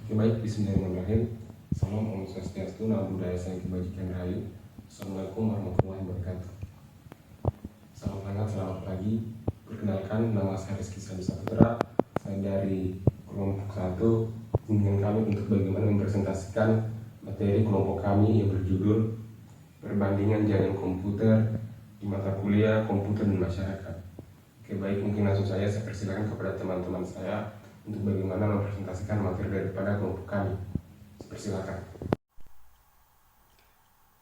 Oke, baik, bismillahirrahmanirrahim. Salam Om Swastiastu, Namo Buddhaya, Salam Kebajikan Rahayu. Assalamualaikum warahmatullahi wabarakatuh. Salam hangat, selamat pagi. Perkenalkan, nama saya Rizky Sandi Saputra. Saya dari kelompok 1. Dengan kami untuk bagaimana mempresentasikan materi kelompok kami yang berjudul Perbandingan Jaringan Komputer di mata kuliah Komputer dan Masyarakat. Oke, baik, mungkin langsung saya persilakan kepada teman-teman saya untuk bagaimana mempresentasikan materi daripada kelompok kami. Persilakan.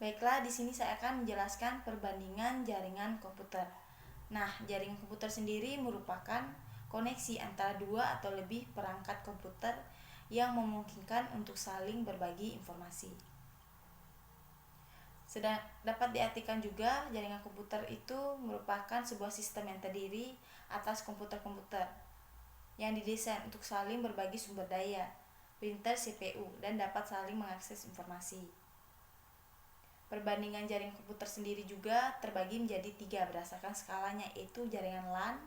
Baiklah, di sini saya akan menjelaskan perbandingan jaringan komputer. Nah, jaringan komputer sendiri merupakan koneksi antara dua atau lebih perangkat komputer yang memungkinkan untuk saling berbagi informasi. Dapat diartikan juga jaringan komputer itu merupakan sebuah sistem yang terdiri atas komputer-komputer yang didesain untuk saling berbagi sumber daya, printer, CPU, dan dapat saling mengakses informasi. Perbandingan jaringan komputer sendiri juga terbagi menjadi 3 berdasarkan skalanya, yaitu jaringan LAN,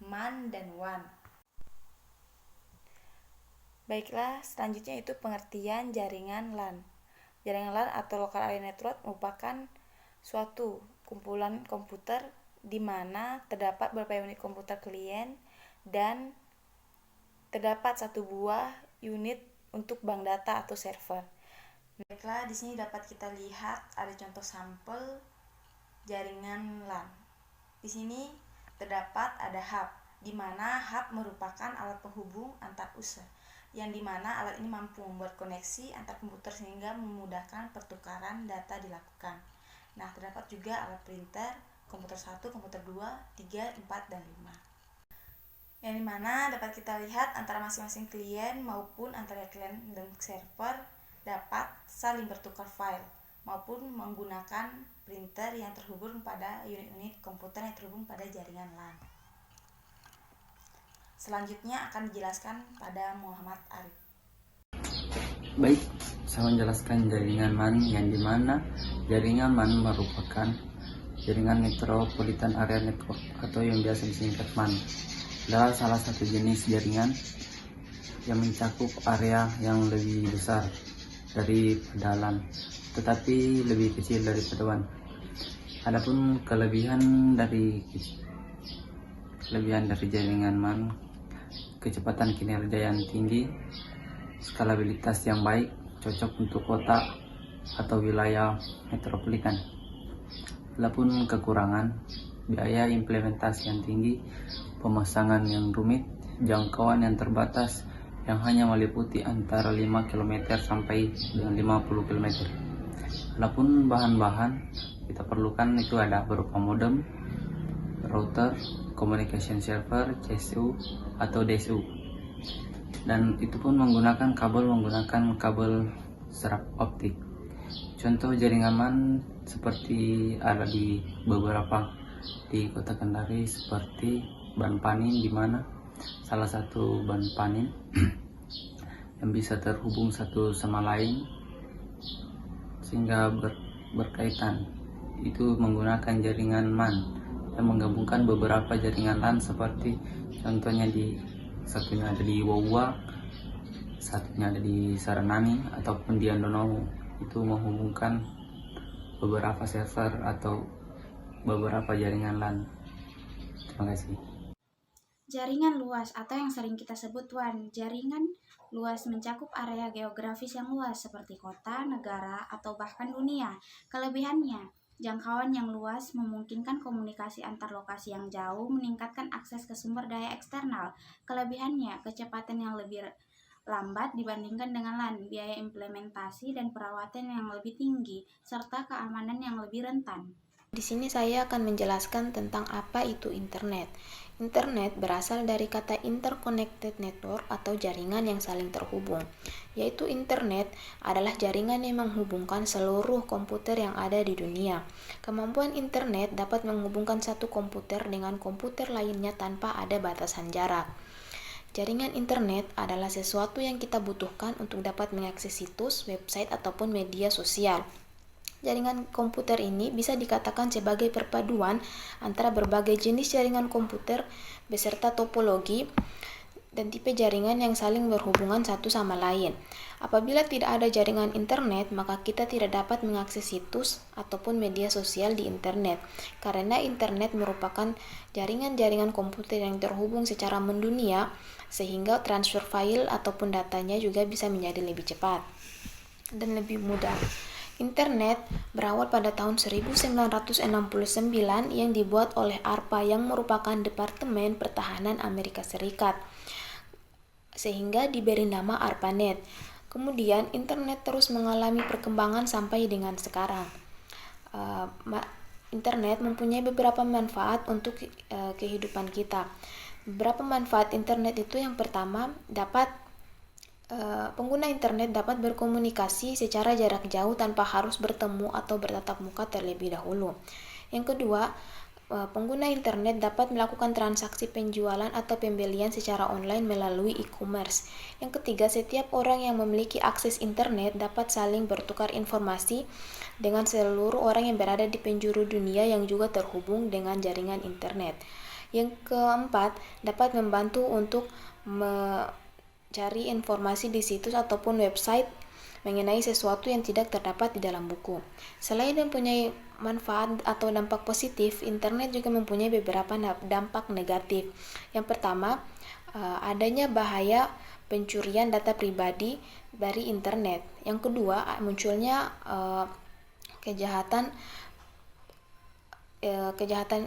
MAN, dan WAN. Baiklah, selanjutnya itu pengertian jaringan LAN. Jaringan LAN atau Local Area Network merupakan suatu kumpulan komputer di mana terdapat beberapa unit komputer klien dan terdapat satu buah unit untuk bank data atau server. Baiklah, di sini dapat kita lihat ada contoh sampel jaringan LAN. Di sini terdapat ada hub, di mana hub merupakan alat penghubung antar user, yang di mana alat ini mampu membuat koneksi antar komputer sehingga memudahkan pertukaran data dilakukan. Nah, terdapat juga alat printer, komputer 1, komputer 2, 3, 4, dan 5. Yang dimana dapat kita lihat antara masing-masing klien maupun antara klien dan server dapat saling bertukar file maupun menggunakan printer yang terhubung pada unit-unit komputer yang terhubung pada jaringan LAN. Selanjutnya akan dijelaskan pada Muhammad Arif. Baik, saya menjelaskan jaringan MAN yang dimana jaringan MAN merupakan jaringan Metropolitan Area Network atau yang biasa disingkat MAN. Adalah salah satu jenis jaringan yang mencakup area yang lebih besar daripada LAN, tetapi lebih kecil daripada WAN. Adapun kelebihan dari jaringan MAN, kecepatan kinerja yang tinggi, skalabilitas yang baik, cocok untuk kota atau wilayah metropolitan. Adapun kekurangan, biaya implementasi yang tinggi, pemasangan yang rumit, jangkauan yang terbatas yang hanya meliputi antara 5 km sampai dengan 50 km. Adapun bahan-bahan kita perlukan itu ada berupa modem, router, communication server, CSU atau DSU. Dan itu pun menggunakan kabel serap optik. Contoh jaringan MAN seperti ada di kota Kendari seperti Ban Panin, di mana salah satu ban panin yang bisa terhubung satu sama lain sehingga berkaitan, itu menggunakan jaringan MAN yang menggabungkan beberapa jaringan LAN seperti contohnya satunya ada di Wawa, satunya ada di Saranani ataupun di Andonowo. Itu menghubungkan beberapa server atau beberapa jaringan LAN. Terima kasih. Jaringan luas atau yang sering kita sebut WAN. Jaringan luas mencakup area geografis yang luas seperti kota, negara, atau bahkan dunia. Kelebihannya, jangkauan yang luas memungkinkan komunikasi antar lokasi yang jauh, meningkatkan akses ke sumber daya eksternal. Kelebihannya, kecepatan yang lebih lambat dibandingkan dengan LAN, biaya implementasi dan perawatan yang lebih tinggi, serta keamanan yang lebih rentan. Di sini saya akan menjelaskan tentang apa itu internet. Internet berasal dari kata interconnected network atau jaringan yang saling terhubung. Yaitu internet adalah jaringan yang menghubungkan seluruh komputer yang ada di dunia. Kemampuan internet dapat menghubungkan satu komputer dengan komputer lainnya tanpa ada batasan jarak. Jaringan internet adalah sesuatu yang kita butuhkan untuk dapat mengakses situs, website, ataupun media sosial. Jaringan komputer ini bisa dikatakan sebagai perpaduan antara berbagai jenis jaringan komputer beserta topologi dan tipe jaringan yang saling berhubungan satu sama lain. Apabila tidak ada jaringan internet, maka kita tidak dapat mengakses situs ataupun media sosial di internet, karena internet merupakan jaringan-jaringan komputer yang terhubung secara mendunia, sehingga transfer file ataupun datanya juga bisa menjadi lebih cepat dan lebih mudah. Internet berawal pada tahun 1969 yang dibuat oleh ARPA yang merupakan Departemen Pertahanan Amerika Serikat, sehingga diberi nama ARPANET. Kemudian internet terus mengalami perkembangan sampai dengan sekarang. Internet mempunyai beberapa manfaat untuk kehidupan kita. Beberapa manfaat internet itu, yang pertama, pengguna internet dapat berkomunikasi secara jarak jauh tanpa harus bertemu atau bertatap muka terlebih dahulu. Yang kedua, pengguna internet dapat melakukan transaksi penjualan atau pembelian secara online melalui e-commerce. Yang ketiga, setiap orang yang memiliki akses internet dapat saling bertukar informasi dengan seluruh orang yang berada di penjuru dunia yang juga terhubung dengan jaringan internet. Yang keempat, dapat membantu untuk cari informasi di situs ataupun website mengenai sesuatu yang tidak terdapat di dalam buku. Selain mempunyai manfaat atau dampak positif, internet juga mempunyai beberapa dampak negatif. Yang pertama, adanya bahaya pencurian data pribadi dari internet. Yang kedua, munculnya kejahatan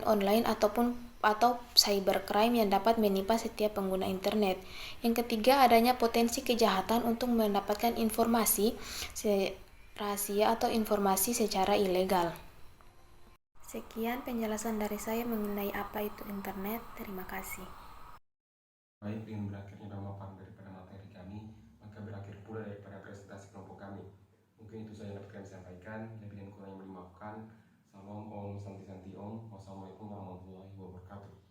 online atau cybercrime yang dapat menimpa setiap pengguna internet. Yang ketiga, adanya potensi kejahatan untuk mendapatkan informasi rahasia atau informasi secara ilegal. Sekian penjelasan dari saya mengenai apa itu internet. Terima kasih. Baik, dengan berakhirnya pemaparan daripada materi kami, maka berakhir pula daripada presentasi kelompok kami. Mungkin itu saja yang dapat kami sampaikan. Lebih dan kurangnya mohon dimaafkan. Salam Om Santi Santi Om. Wassalamualaikum warahmatullahi wabarakatuh.